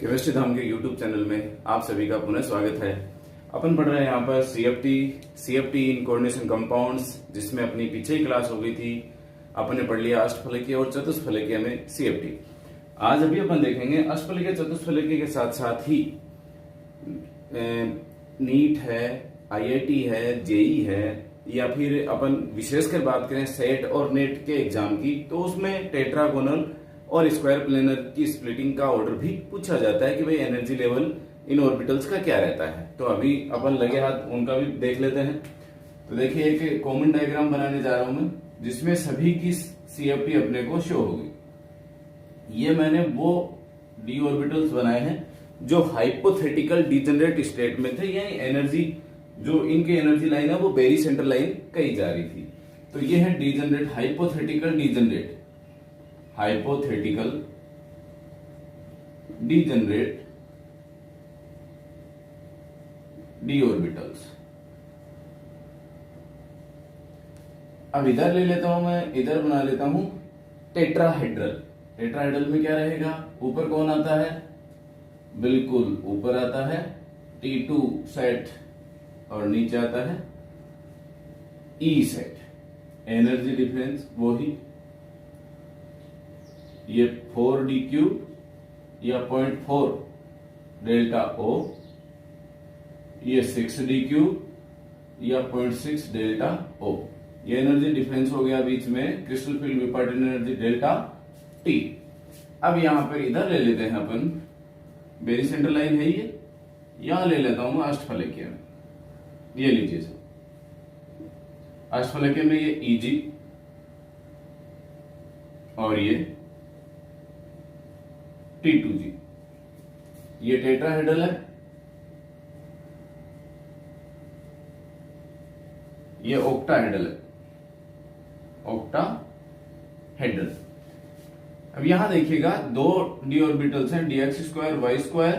Chemistry धाम के YouTube channel में आप सभी का पुनः स्वागत है। अपन पढ़ रहे हैं यहाँ पर सीएफटी इन कोऑर्डिनेशन कंपाउंड्स, जिसमें अपनी पीछे ही क्लास हो गई थी। अपन ने पढ़ लिया अष्टफलकीय और चतुष्फलकीय में सीएफटी। आज अभी अपन देखेंगे अष्टफलकीय चतुष्फलकीय के साथ साथ ही नीट है, आईआईटी है, जेई है, या फिर अपन विशेषकर बात करें सेट और नेट के एग्जाम की, तो उसमें टेट्रागोनल और स्क्वायर प्लेनर की स्प्लिटिंग का ऑर्डर भी पूछा जाता है कि भाई एनर्जी लेवल इन ऑर्बिटल्स का क्या रहता है। तो अभी अपन लगे हाथ उनका भी देख लेते हैं। तो देखिए, एक कॉमन डायग्राम बनाने जा रहा हूं मैं, जिसमें सभी की सीएफटी अपने को शो होगी। ये मैंने वो डी ऑर्बिटल्स बनाए हैं जो हाइपोथेटिकल डिजेनरेट स्टेट में थे, यानी एनर्जी जो इनकी एनर्जी लाइन है वो बेरी सेंटर लाइन कही जा रही थी। तो ये है degenerate, hypothetical degenerate D orbitals. अब इधर ले लेता हूं मैं, इधर बना लेता हूं टेट्राहेड्रल। टेट्राहेड्रल में क्या रहेगा, ऊपर कौन आता है, बिल्कुल ऊपर आता है T2 सेट और नीचे आता है E सेट। एनर्जी डिफरेंस वही, ये 4d³ या 0.4 डेल्टा O, ये 6d³ या 0.6 डेल्टा O। ये एनर्जी डिफरेंस हो गया बीच में क्रिस्टल फील्ड विपार्टन एनर्जी डेल्टा T। अब यहां पर इधर ले लेते हैं अपन, बेरी सेंटर लाइन है ये, यहां ले लेता हूं मैं अष्टफलकीय में। ये लीजिए सर, अष्टफलकीय में ये EG और ये T2G। ये टेट्राहेड्रल है, ये ऑक्टाहेड्रल है, ऑक्टाहेड्रल। अब यहां देखिएगा दो डी ऑर्बिटल्स हैं, dx² y²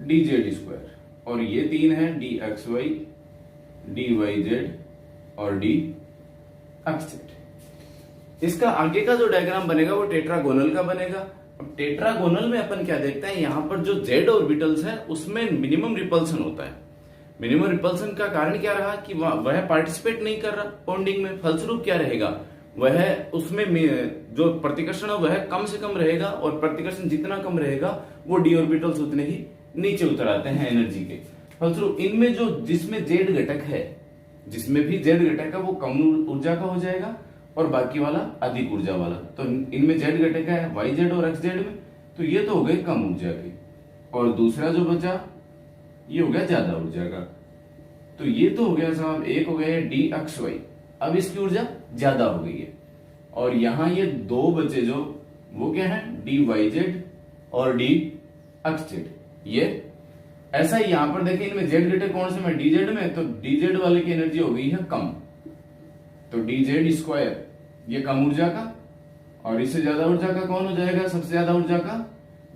dz², और ये तीन है dxy dyz और dxz। इसका आगे का जो डायग्राम बनेगा वो टेट्रागोनल का बनेगा। अब टेट्रागोनल में अपन क्या देखते हैं, यहां पर जो z ऑर्बिटल्स है उसमें मिनिमम रिपल्सन होता है। मिनिमम रिपल्सन का कारण क्या रहा कि वह पार्टिसिपेट नहीं कर रहा बॉन्डिंग में। फलस्वरूप क्या रहेगा, वह उसमें जो प्रतिकर्षण है वह कम से कम रहेगा, और प्रतिकर्षण जितना कम रहेगा वो डी ऑर्बिटल्स उतने ही नीचे उतर आते हैं एनर्जी के। फलस्वरूप इनमें जो जिसमें जेड घटक है, जिसमें भी जेड घटक है वो कम ऊर्जा का हो जाएगा और बाकी वाला अधिक ऊर्जा वाला। तो इनमें जेड घटक है YZ और XZ में, तो ये तो हो गए कम ऊर्जा के, और दूसरा जो बचा ये हो गया ज्यादा ऊर्जा का। तो ये तो हो गया साहब, एक हो गया dxy, अब इसकी ऊर्जा ज्यादा हो गई है। और यहां ये दो बचे जो, वो क्या है dyz और dxz। ये ऐसा ही यहां पर देखिए, इनमें जेड घटक कौन से में, dz में, तो dz वाले की एनर्जी हो गई है कम, तो dz² ये कम ऊर्जा का, और इससे ज्यादा ऊर्जा का कौन हो जाएगा, सबसे ज्यादा ऊर्जा का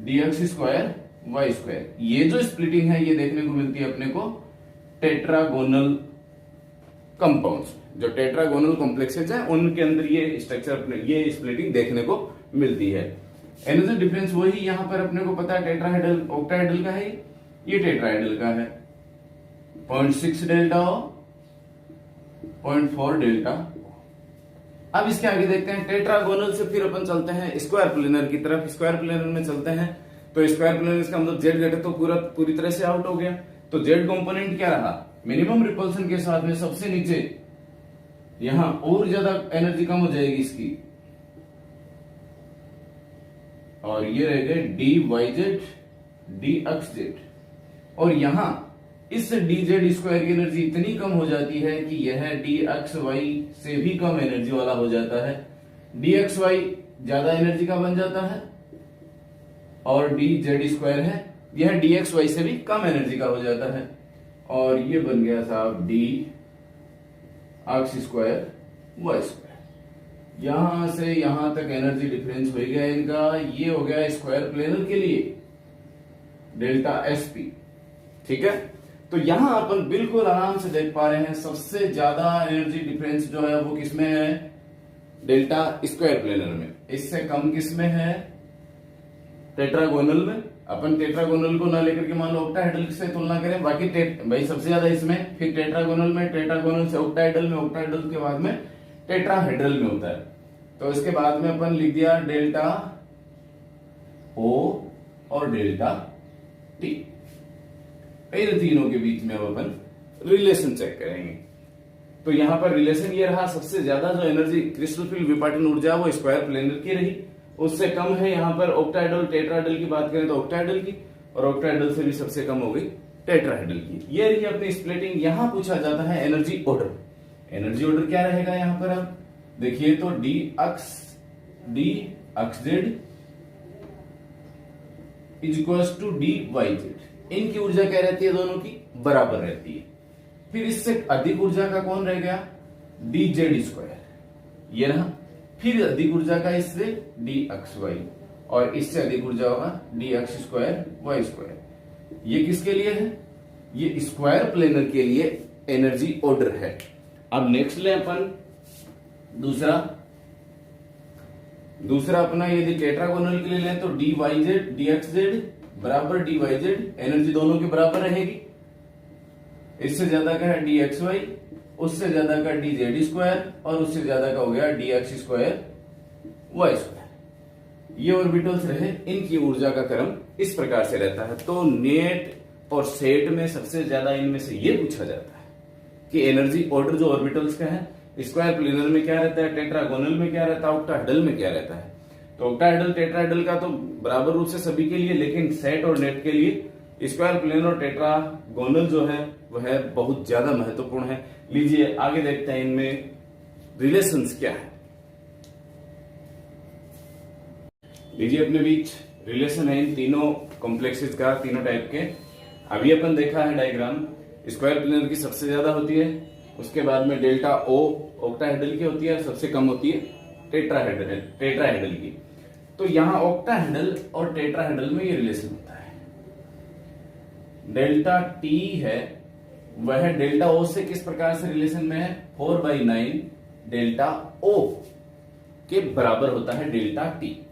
dx² y²। ये जो स्प्लिटिंग है ये देखने को मिलती है अपने को टेट्रागोनल कंपाउंड्स। जो टेट्रागोनल कॉम्प्लेक्सेस है उनके अंदर ये स्ट्रक्चर, ये स्प्लिटिंग देखने को मिलती है। एनर्जी डिफरेंस वही यहां पर अपने को पता है, टेट्राहेड्रल ऑक्टाहेड्रल का है, ये टेट्राहेड्रल का है 0.6 डेल्टा O, 0.4 डेल्टा O। अब इसके आगे देखते हैं टेट्रागोनल से फिर अपन चलते हैं स्क्वायर प्लेनर की तरफ। स्क्वायर प्लेनर में चलते हैं, तो स्क्वायर प्लेनर इसका मतलब जेड घटक तो पूरी तरह से आउट हो गया। तो जेड कंपोनेंट क्या रहा, मिनिमम रिपल्सन के साथ में सबसे नीचे यहां और ज्यादा एनर्जी कम हो जाएगी इसकी, और ये रह गए dyz dxz। और यहां इस dz² की एनर्जी इतनी कम हो जाती है कि यह dxy से भी कम एनर्जी वाला हो जाता है। dxy ज्यादा एनर्जी का बन जाता है, और dz² है यह dxy से भी कम एनर्जी का हो जाता है, और ये बन गया साहब dx²y²। यहां से यहां तक एनर्जी डिफरेंस हो गया इनका। ये हो गया स्क्वायर प्लेनर के लिए डेल्टा SP, ठीक है। तो यहां अपन बिल्कुल आराम से देख पा रहे हैं सबसे ज्यादा एनर्जी डिफरेंस जो है वो किसमें है, डेल्टा स्क्वायर प्लेनर में। इससे कम किसमें है, टेट्रागोनल में, अपन टेट्रागोनल को ना लेकर के मान लो ऑक्टाहेड्रल से तुलना करें, बाकी भाई सबसे ज्यादा इसमें, फिर टेट्रागोनल में, टेट्रागोनल से ऑक्टाहेड्रल में, ऑक्टाहेड्रल के बाद में टेट्राहेड्रल में होता है। तो इसके बाद में अपन लिख दिया डेल्टा ओ और डेल्टा टी। इन तीनों के बीच में अब अपन रिलेशन चेक करेंगे। तो यहां पर रिलेशन ये रहा, सबसे ज्यादा जो एनर्जी क्रिस्टल फील्ड विपाटन ऊर्जा वो स्क्वायर प्लेनर की रही, उससे कम है यहाँ पर ऑक्टाहेड्रल टेट्राहेड्रल की बात करें तो ऑक्टाहेड्रल की, और ऑक्टाहेड्रल से भी सबसे कम हो गई टेट्राहेड्रल की। ये रही अपनी स्प्लिटिंग। यहां पूछा जाता है एनर्जी ऑर्डर। एनर्जी ऑर्डर क्या रहेगा यहां पर, अब देखिए तो d x z is equals to d y z. इनकी ऊर्जा क्या रहती है, दोनों की बराबर रहती है। फिर इससे अधिक ऊर्जा का कौन रह गया, डी जेड स्क्वायर, ये रहा। फिर अधिक ऊर्जा का इससे डी अक्स वाई, और इससे अधिक ऊर्जा होगा डी अक्स स्क्वायर वाई स्क्वायर। ये किसके लिए है, ये स्क्वायर प्लेनर के लिए एनर्जी ऑर्डर है। अब नेक्स्ट ले अपन दूसरा अपना यदि टेट्रागोनल के लिए लें तो d y z d x z बराबर डी वाई जेड, एनर्जी दोनों के बराबर रहेगी। इससे ज्यादा का है डी एक्स वाई, उससे ज्यादा का डी जेड स्क्वायर, और उससे ज्यादा का हो गया d x square y square. ये ऑर्बिटल्स रहे, इनकी ऊर्जा का क्रम इस प्रकार से रहता है। तो नेट और सेट में सबसे ज्यादा इनमें से ये पूछा जाता है कि एनर्जी ऑर्डर जो ऑर्बिटल्स का है, स्क्वायर प्लेनर में क्या रहता है, टेट्रागोनल में क्या रहता है, ऑक्टाहेड्रल में क्या रहता है। तो ऑक्टाहेड्रल टेट्राहेड्रल का तो बराबर रूप से सभी के लिए, लेकिन सेट और नेट के लिए स्क्वायर प्लेनर और टेट्रागोनल जो है वह बहुत ज्यादा महत्वपूर्ण है। लीजिए आगे देखते हैं इनमें रिलेशंस क्या है। लीजिए अपने बीच रिलेशन है इन तीनों कॉम्प्लेक्सेस का, तीनों टाइप के। अभी अपन देखा है डायग्राम, स्क्वायर प्लेनर की सबसे ज्यादा होती है, उसके बाद में डेल्टा ओ ऑक्टाहेड्रल की होती है, सबसे कम होती है टेट्राहेड्रल की। तो यहां ऑक्टाहेड्रल और टेट्राहेड्रल में ये रिलेशन होता है। डेल्टा टी है वह डेल्टा ओ से किस प्रकार से रिलेशन में है, 4/9 डेल्टा ओ के बराबर होता है डेल्टा टी।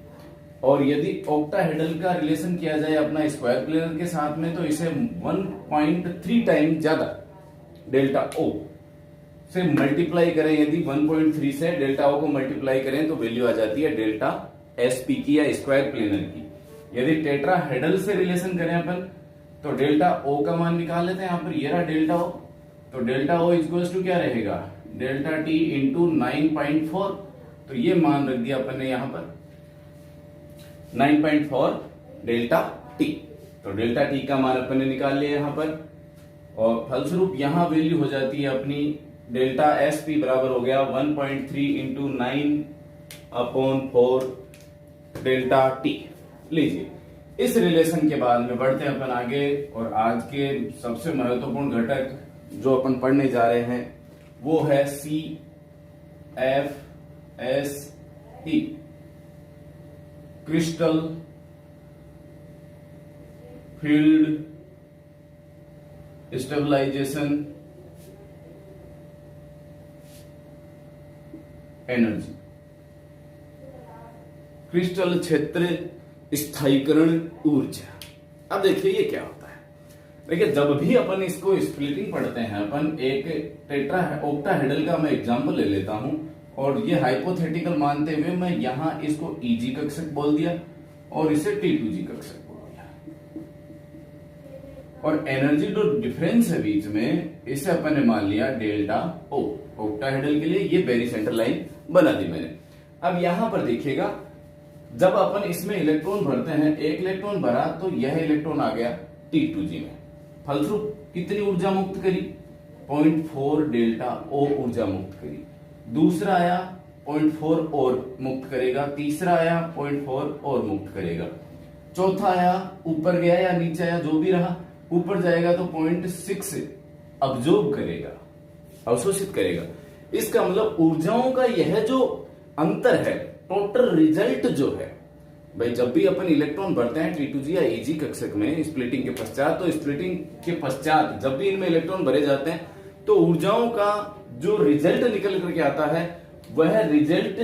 और यदि ऑक्टाहेड्रल का रिलेशन किया जाए अपना स्क्वायर प्लेनर के साथ में, तो इसे 1.3 टाइम ज्यादा डेल्टा ओ से मल्टीप्लाई करें, यदि 1.3 से डेल्टा ओ को मल्टीप्लाई करें तो वैल्यू आ जाती है डेल्टा एसपी की या स्क्वायर प्लेनर की। यदि टेट्राहेड्रल से रिलेशन करें अपन तो डेल्टा ओ का मान निकाल लेते हैं। यहां पर ये रहा डेल्टा ओ, तो डेल्टा ओ इक्वल्स टू क्या रहेगा, डेल्टा टी इंटू 9.4। तो ये मान रख दिया अपन ने यहां पर 9.4 डेल्टा टी। तो डेल्टा टी का मान अपन ने निकाल लिया यहां पर, और फलस्वरूप यहां वैल्यू हो जाती है अपनी डेल्टा एस पी बराबर हो गया 1.3 इंटू 9/4 डेल्टा टी। लीजिए इस रिलेशन के बाद में बढ़ते हैं अपन आगे, और आज के सबसे महत्वपूर्ण घटक जो अपन पढ़ने जा रहे हैं वो है C F S E, crystal field stabilization energy. क्रिस्टल क्षेत्र स्थायीकरण ऊर्जा। अब देखिए ये क्या होता है। देखिए जब भी अपन इसको स्प्लिटिंग पढ़ते हैं, अपन एक ऑक्टाहेड्रल का मैं एग्जांपल ले लेता हूं, और ये हाइपोथेटिकल मानते हुए मैं यहां इसको ईजी कक्षक बोल दिया और इसे T2G कक्षक बोल दिया। और एनर्जी जो डिफरेंस है बीच में, इसे अपन ने मान लिया डेल्टा ओ। ऑक्टाहेड्रल के लिए ये वेरी सेंटर लाइन बना दी मैंने। अब यहां पर देखिएगा, जब अपन इसमें इलेक्ट्रॉन भरते हैं, एक इलेक्ट्रॉन भरा तो यह इलेक्ट्रॉन आ गया T2G में, फलस्वरूप कितनी ऊर्जा मुक्त करी, 0.4 डेल्टा ओ ऊर्जा मुक्त करी। दूसरा आया 0.4 और मुक्त करेगा, तीसरा आया 0.4 और मुक्त करेगा, चौथा आया ऊपर गया या नीचे आया जो भी रहा, ऊपर जाएगा तो 0.6 अब्जॉर्ब करेगा, अवशोषित करेगा। इसका मतलब ऊर्जाओं का यह जो अंतर है, टोटल रिजल्ट जो है, भाई जब भी अपन इलेक्ट्रॉन भरते हैं T2G या EG कक्षक में स्प्लिटिंग के पश्चात, तो स्प्लिटिंग के पश्चात जब भी इनमें इलेक्ट्रॉन भरे जाते हैं तो ऊर्जाओं का जो रिजल्ट निकल करके आता है वह रिजल्ट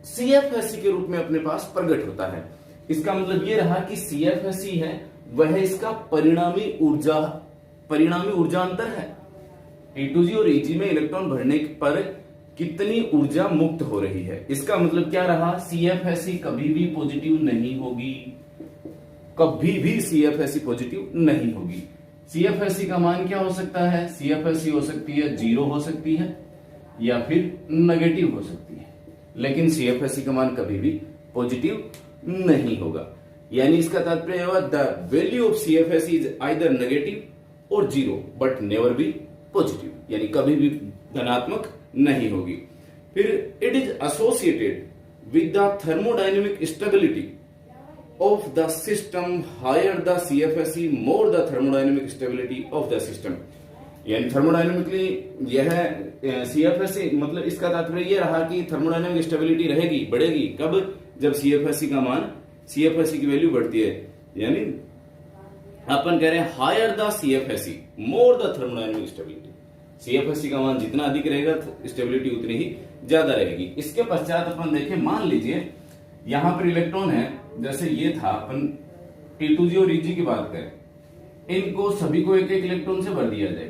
CFSE के रूप में अपने पास प्रकट होता है। इसका मतलब ये रहा कि CFSE है वह इसका परिणामी ऊर्जा अंतर है। T2G और EG में इलेक्ट्रॉन भरने पर कितनी ऊर्जा मुक्त हो रही है, इसका मतलब क्या रहा, CFSE कभी भी पॉजिटिव नहीं होगी, कभी भी CFSE पॉजिटिव नहीं होगी। CFSE का मान क्या हो सकता है, CFSE हो सकती है 0 हो सकती है या फिर नेगेटिव हो सकती है, लेकिन CFSE का मान कभी भी पॉजिटिव नहीं होगा। यानी इसका तात्पर्य हुआ the value of CFSE is either negative और 0 बट नेवर बी पॉजिटिव, यानी कभी भी धनात्मक नहीं होगी। फिर it is associated with the thermodynamic stability of the system, higher the CFSE more the thermodynamic stability of the system. यानी thermodynamically यह CFSE मतलब इसका तात्पर्य यह रहा कि थर्मोडायनेमिक स्टेबिलिटी रहेगी, बढ़ेगी कब, जब CFSE का मान, CFSE की वैल्यू बढ़ती है। यानी अपन कह रहे हैं higher the CFSE more the thermodynamic stability, CFSE का मान जितना अधिक रहेगा स्टेबिलिटी उतनी ही ज्यादा रहेगी। इसके पश्चात अपन देखें, मान लीजिए यहां पर इलेक्ट्रॉन है, जैसे ये था, अपन T2G और EG की बात करें, इनको सभी को एक एक इलेक्ट्रॉन से भर दिया जाए,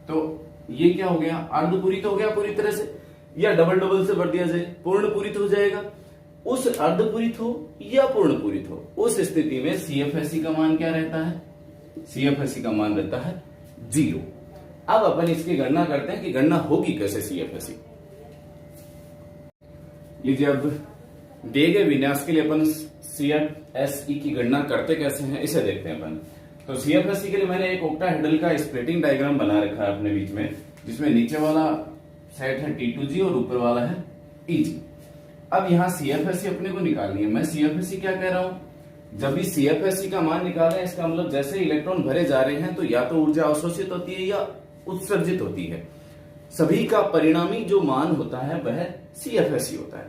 तो ये क्या हो गया, अर्धपूरित हो गया पूरी तरह से, या डबल डबल से भर दिया जाए पूर्ण पूरित हो जाएगा। उस अर्धपूरित हो या पूर्ण पूरित हो, उस स्थिति में CFSE का मान क्या रहता है, CFSE का मान रहता है 0। अब अपन इसकी गणना करते हैं कि गणना होगी कैसे CFSE। लीजिए अब दिए गए विन्यास के लिए अपन CFSE की गणना करते कैसे हैं, इसे देखते हैं अपन। तो CFSE के लिए मैंने एक ऑक्टाहेड्रल का स्प्लिटिंग डायग्राम बना रखा है अपने बीच में, जिसमें नीचे वाला सेट है T2G और ऊपर वाला है EG। अब यहाँ CFSE अपने को निकालनी है। मैं CFSE क्या कह रहा हूं, जब भी CFSE का मान निकाल रहे हैं, इसका मतलब जैसे इलेक्ट्रॉन भरे जा रहे हैं तो या तो ऊर्जा अवशोषित होती है या उत्सर्जित होती है। सभी का परिणामी जो मान होता है वह CFSE होता है।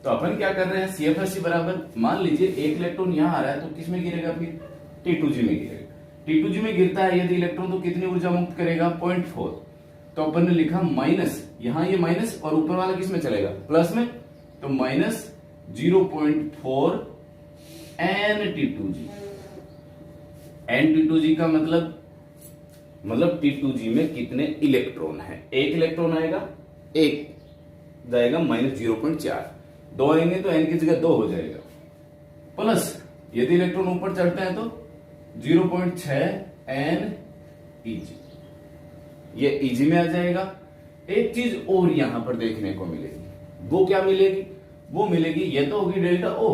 तो अपन क्या कर रहे हैं, CFSE बराबर, मान लीजिए एक इलेक्ट्रॉन यहाँ आ रहा है तो किस में गिरेगा, फिर T2G में गिरेगा। T2G में गिरता है यदि इलेक्ट्रॉन तो कितनी ऊर्जा मुक्त करेगा, 0.4। तो अपन ने लिखा माइनस, यहाँ ये माइनस और ऊपर वाला किस में चलेगा, प्लस में, तो माइनस 0.4 nT2G। nT2G का मतलब T2G में कितने इलेक्ट्रॉन है, एक इलेक्ट्रॉन आएगा, एक जाएगा माइनस 0.4, 2 आएंगे तो n की जगह 2 हो जाएगा, प्लस यदि इलेक्ट्रॉन ऊपर चढ़ते हैं तो 0.6 nEg, ये EG में आ जाएगा। एक चीज और यहां पर देखने को मिलेगी, वो क्या मिलेगी, वो मिलेगी, ये तो होगी डेल्टा O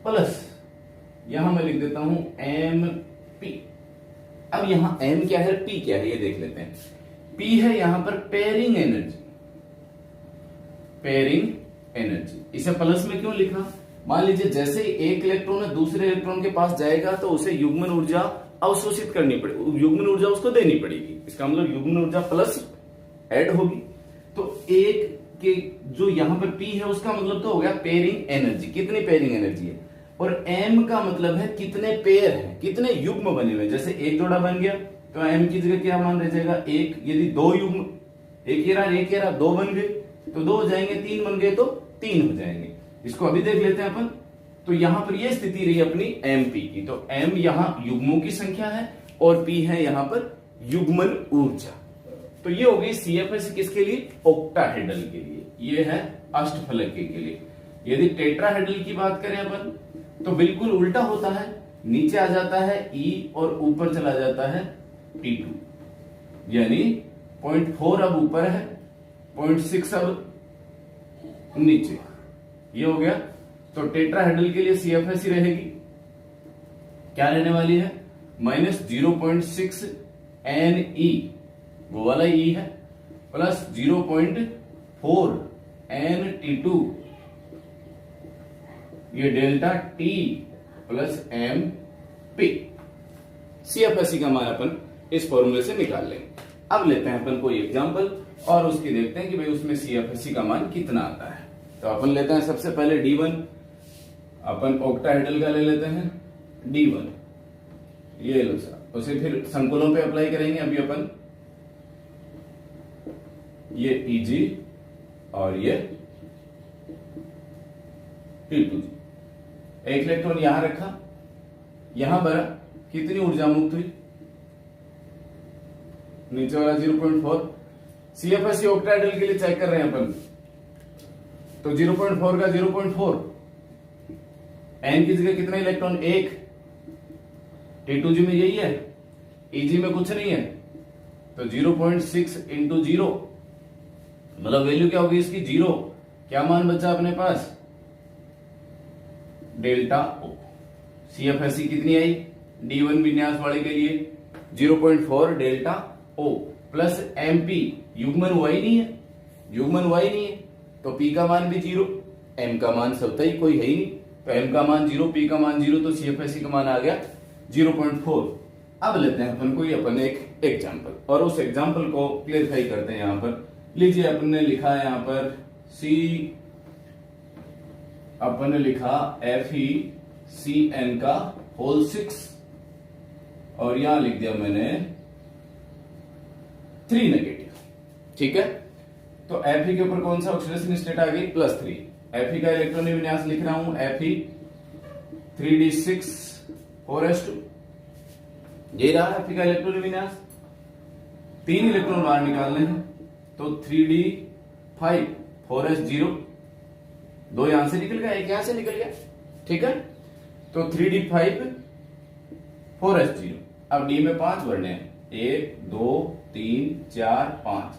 प्लस यहां मैं लिख देता हूं MP। अब यहां M क्या है, P क्या है, ये देख लेते हैं। P है यहां पर पेयरिंग एनर्जी, पेयरिंग एनर्जी। इसे प्लस में क्यों लिखा, मान लीजिए जैसे ही एक इलेक्ट्रॉन दूसरे इलेक्ट्रॉन के पास जाएगा तो उसे युग्मन ऊर्जा अवशोषित करनी पड़ेगी, युग्मन ऊर्जा उसको देनी पड़ेगी। इसका मतलब युग्मन ऊर्जा प्लस ऐड होगी। तो एक के जो यहां पर P है उसका मतलब तो हो गया पेयरिंग एनर्जी, कितनी पेयरिंग एनर्जी है, और M का मतलब है कितने पेयर हैं, कितने युग्म बने हुए। जैसे एक जोड़ा बन गया तो M की जगह क्या मान रह जाएगा, एक। यदि 2 युग्म, एक ये रहा 2 बन गए तो 2 हो जाएंगे, 3 बन गए तो 3 हो जाएंगे। इसको अभी देख लेते हैं अपन। तो यहां पर यह स्थिति रही अपनी MP की, तो M यहां युग्मों की संख्या है और P है यहां पर युग्मन ऊर्जा। तो ये हो गई CFSE किसके लिए, ऑक्टाहेड्रल के लिए, ये है अष्टफलकीय के लिए। यदि टेट्राहेड्रल की बात करें अपन तो बिल्कुल उल्टा होता है, नीचे आ जाता है E और ऊपर चला जाता है T2, यानी 0.4 अब ऊपर है, 0.6 अब नीचे, ये हो गया। तो टेट्राहेड्रल के लिए CFSE रहेगी, क्या रहने वाली है, माइनस 0.6 Ne, वो वाला E है, प्लस 0.4 nT2, ये delta T plus MP। CFSE का मान अपन इस फॉर्मूले से निकाल लेंगे। अब लेते हैं अपन कोई एग्जांपल और उसकी देखते हैं कि भाई उसमें CFSE का मान कितना आता है। तो अपन लेते हैं सबसे पहले D1, अपन ऑक्टाहेड्रल का ले लेते हैं D1, ये लो सर, उसे फिर संकुलों पे अप्लाई करेंगे। अभी अपन ये EG और ये T2G, एक इलेक्ट्रॉन यहां रखा, यहां भरा, कितनी ऊर्जा मुक्त हुई? नीचे वाला 0.4। CFSE ऑक्टाइडल के लिए चेक कर रहे हैं अपन, तो 0.4 का 0.4, N की जगह कितना इलेक्ट्रॉन? एक। T2G में यही है, EG में कुछ नहीं है, तो 0.6 इंटू 0, मतलब वैल्यू क्या होगी इसकी? 0। क्या मान बचा अपने पास? Delta O। CFSE कितनी आई D1 विन्यास वाले के लिए? 0.4 डेल्टा O प्लस MP, युग्मन Y नहीं है, युग्मन Y नहीं है, तो P का मान भी 0, M का मान सबता ही कोई है ही नहीं, तो M का मान 0, P का मान 0, तो CFSE का मान आ गया 0.4। अब लेते हैं अपन कोई अपन एक एग्जाम्पल, और उस एग्जाम्पल को क्लियरफाई करते हैं। यहां पर लीजिए, अपन ने लिखा है यहां पर अपन ने लिखा FeCN का होल 6, और यहां लिख दिया मैंने 3 नेगेटिव। ठीक है, तो Fe के ऊपर कौन सा ऑक्सीडेशन स्टेट आ गई? +3। Fe का इलेक्ट्रॉनिक विन्यास लिख रहा हूं, Fe 3d6 4s2, ये रहा Fe का इलेक्ट्रॉनिक विन्यास। 3 इलेक्ट्रॉन बाहर निकालने हैं, तो 3d5 4s0, 2 यहां से निकल गया, एक यहां से निकल गया। ठीक है, तो 3d5 4s0। अब D में 5 वर्ण हैं, 1 2 3 4 5,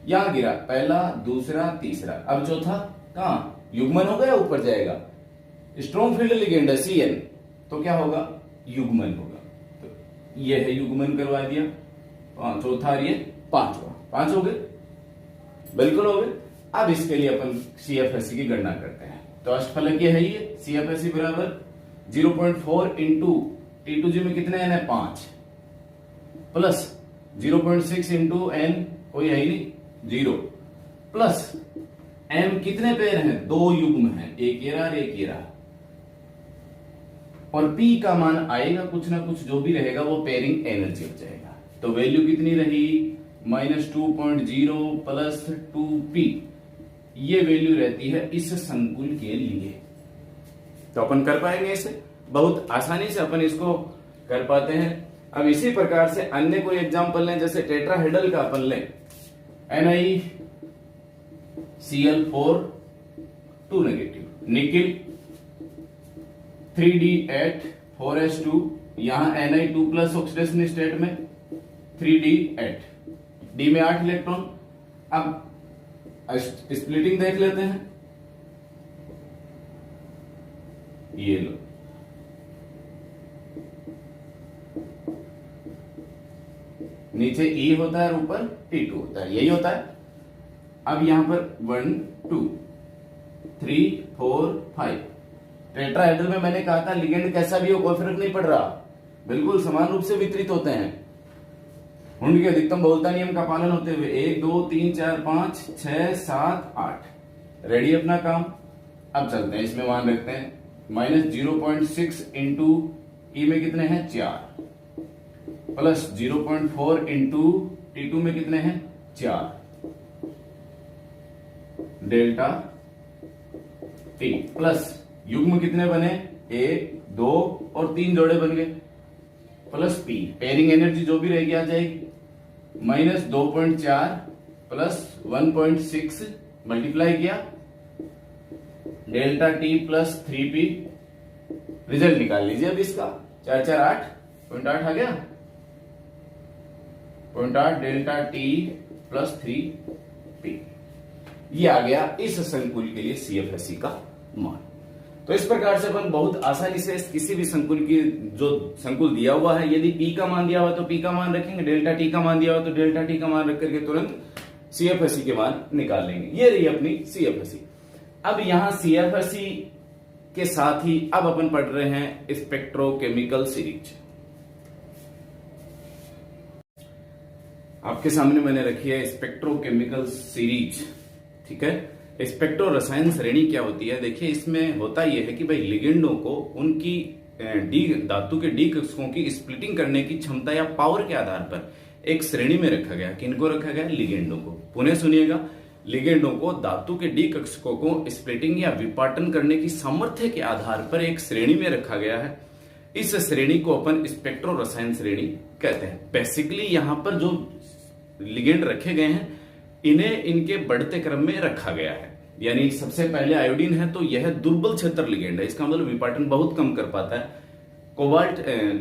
यहां गिरा पहला, दूसरा, तीसरा, अब चौथा कहां? युग्मन हो गया, ऊपर जाएगा। स्ट्रॉन्ग फील्ड लिगेंड है CN, तो क्या होगा? युग्मन होगा, तो ये है युग्मन करवा दिया। चौथा ये 5वां, 5 हो गए, बिल्कुल हो गए। अब इसके लिए अपन CFSE की गणना करते हैं, तो अष्टफलक ये है, ये CFSE बराबर 0.4 इंटू T2G में कितने N है? 5, प्लस 0.6 इंटू N कोई है ही नहीं, 0, प्लस M कितने पेयर हैं? 2 युग्म हैं, एक ये रहा और एक ये रहा, और P का मान आएगा कुछ ना कुछ, जो भी रहेगा वो पेयरिंग एनर्जी हो जाएगा। तो वैल्यू कितनी रही? -2.0 प्लस 2P, ये वैल्यू रहती है इस संकुल के लिए। तो अपन कर पाएंगे इसे, बहुत आसानी से अपन इसको कर पाते हैं। अब इसी प्रकार से अन्य कोई एग्जांपल लें, जैसे टेट्राहेड्रल का अपन लें, NiCl4 2 negative, nickel 3d8 4s2, यहां Ni2 प्लस ऑक्सीडेशन स्टेट में 3d8, D में 8 इलेक्ट्रॉन। अब स्प्लिटिंग देख लेते हैं, ये लो, नीचे E होता है और ऊपर T2 होता है, यही होता है। अब यहां पर 1 2 3 4 5, टेट्राहेड्रल में मैंने कहा था लिगेंड कैसा भी हो कोई फर्क नहीं पड़ रहा, बिल्कुल समान रूप से वितरित होते हैं। हुंड के अधिकतम बहुलता नियम का पालन होते हुए 1 2 3 4 5 6 7 8, रेडी अपना काम। अब चलते हैं, इसमें मान रखते हैं -0.6 इंटू ई में कितने हैं? 4, प्लस 0.4 इंटू T2 में कितने हैं? 4, डेल्टा T, प्लस युग्म कितने बने? 1 2 और 3 जोड़े बन गए, प्लस P, पेयरिंग एनर्जी जो भी रहेगी आ जाएगी, -2.4 प्लस 1.6 मल्टीप्लाई किया, delta T plus 3P, result निकाल लीजिए अब इसका, 4 4 8, 0.8 आ गया, 0.8 डेल्टा T प्लस 3P, ये आ गया इस संकुल के लिए CFSE का मान। तो इस प्रकार से अपन बहुत आसानी से किसी भी संकुल की, जो संकुल दिया हुआ है, यदि P का मान दिया हुआ तो P का मान रखेंगे, डेल्टा T का मान दिया हुआ तो डेल्टा T का मान रख करके तुरंत CFSE के मान निकाल लेंगे। ये रही अपनी CFSE। अब यहां CFSE के साथ ही अब अपन पढ़ रहे हैं स्पेक्ट्रोकेमिकल सीरीज। आपके सामने मैंने रखी है स्पेक्ट्रोकेमिकल सीरीज, ठीक है। स्पेक्ट्रो रसायन श्रेणी क्या होती है? देखिए, इसमें होता यह है कि भाई लिगेंडों को उनकी धातु के डी कक्षकों की स्प्लिटिंग करने की क्षमता या पावर के आधार पर एक श्रेणी में रखा गया। किनको रखा गया? लिगेंडों को। पुनः सुनिएगा, लिगेंडों को धातु के डी कक्षकों को स्प्लिटिंग या विपाटन करने की सामर्थ्य के आधार पर एक श्रेणी में रखा गया है। इस श्रेणी को अपन स्पेक्ट्रो रसायन श्रेणी कहते हैं। बेसिकली यहाँ पर जो लिगेंड रखे गए हैं इन्हें इनके बढ़ते क्रम में रखा गया है। यानी सबसे पहले आयोडीन है तो यह दुर्बल क्षेत्र लिगेंड है, इसका मतलब विपाटन बहुत कम कर पाता है। कोबाल्ट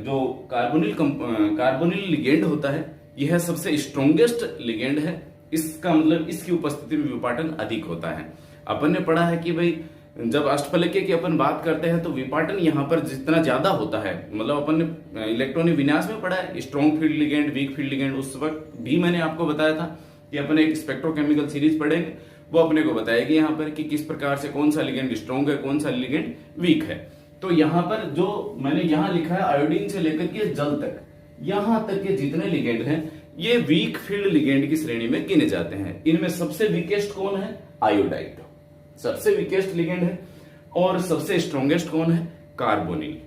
जो कार्बोनिल लिगेंड होता है यह सबसे स्ट्रॉन्गेस्ट लिगेंड है, इसका मतलब इसकी उपस्थिति में विपाटन अधिक होता है। अपन ने पढ़ा है कि भाई जब अष्टफलकीय की अपन बात करते हैं तो विपाटन यहाँ पर जितना ज्यादा होता है, मतलब अपन ने इलेक्ट्रॉनिक विन्यास में पढ़ा है strong field ligand, weak field ligand. उस वक्त भी मैंने आपको बताया था कि अपन एक स्पेक्ट्रोकेमिकल सीरीज पढ़ेंगे, वो अपने को बताएगी यहाँ पर कि किस प्रकार से कौन सा लिगेंड स्ट्रॉन्ग है, कौन सा लिगेंड वीक है। तो यहाँ पर जो मैंने यहाँ लिखा है आयोडीन से लेकर के जल तक, यहां तक के जितने लिगेंड हैं ये वीक फील्ड लिगेंड की श्रेणी में गिने जाते हैं। इनमें सबसे वीकेस्ट कौन है? आयोडाइड सबसे वीकेस्ट लिगेंड है। और सबसे स्ट्रॉन्गेस्ट कौन है? कार्बोनिल।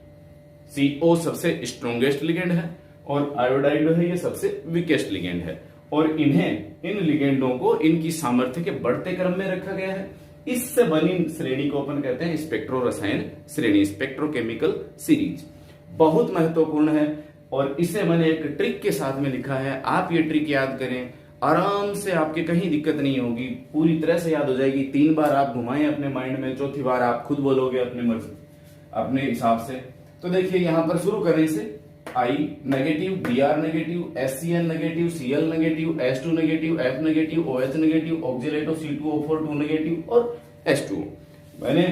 CO सबसे स्ट्रॉन्गेस्ट लिगेंड है और आयोडाइड है ये सबसे वीकेस्ट लिगेंड है। और इन लिगेंडों को इनकी सामर्थ्य के बढ़ते क्रम में रखा गया है। इससे बनी श्रेणी को अपन कहते हैं स्पेक्ट्रो रसायन श्रेणी, स्पेक्ट्रोकेमिकल सीरीज। बहुत महत्वपूर्ण है और इसे मैंने एक ट्रिक के साथ में लिखा है। आप ये ट्रिक याद करें, आराम से, आपके कहीं दिक्कत नहीं होगी, पूरी तरह से याद हो जाएगी। 3 बार आप घुमाएं अपने माइंड में, चौथी बार आप खुद बोलोगे अपने हिसाब से। तो देखिए यहां पर शुरू करें इसे। I negative, Br negative, SCN negative, Cl negative, H2 negative, F negative, OH negative, oxalato C2O4 2 negative और H2O। मैंने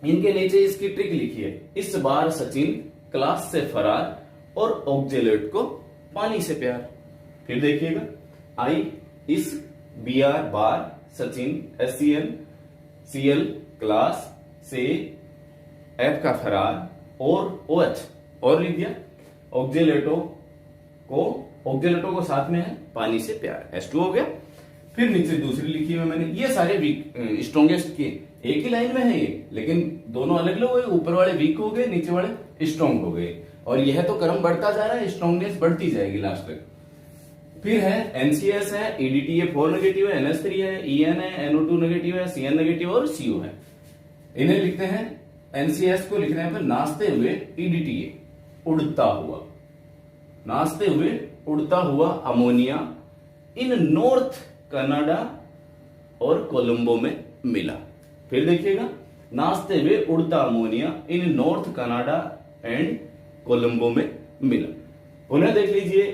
इनके नीचे इसकी ट्रिक लिखी है। इस बार सचिन क्लास से फरार और ऑक्जेलेट को पानी से प्यार। फिर देखिएगा, I इस Br बार सचिन, SCN Cl क्लास से, F का फरार और OH और लिख दिया, ऑक्जेलेटो को साथ में है पानी से प्यार, H2 हो गया। फिर नीचे दूसरी लिखी है मैंने, ये सारे वीक स्ट्रॉन्गेस्ट के एक ही लाइन में है ये, लेकिन दोनों अलग अलग हुए। ऊपर वाले वीक हो गए, नीचे वाले स्ट्रॉन्ग हो गए। और यह तो क्रम बढ़ता जा रहा है, स्ट्रॉन्गनेस बढ़ती जाएगी लास्ट तक। फिर है NCS है, EDTA4 नेगेटिव है, NH3 है, EN है, NO2 नेगेटिव है, CN नेगेटिव और CO है। इन्हें लिखते हैं, NCS को लिखने पर नाचते हुए EDTA उड़ता हुआ, नाचते हुए उड़ता हुआ अमोनिया इन नॉर्थ कनाडा और कोलंबो में मिला। फिर देखिएगा, नाचते हुए उड़ता ammonia in north Canada and Colombo में मिला। पुनः देख लीजिए,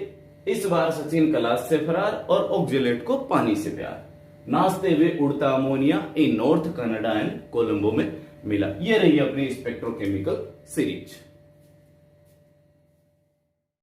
इस बार सचिन क्लास से फरार और ऑक्जेलेट को पानी से प्यार। नाचते हुए उड़ता ammonia in north Canada and Colombo में मिला। ये रही अपनी स्पेक्ट्रोकेमिकल सीरीज।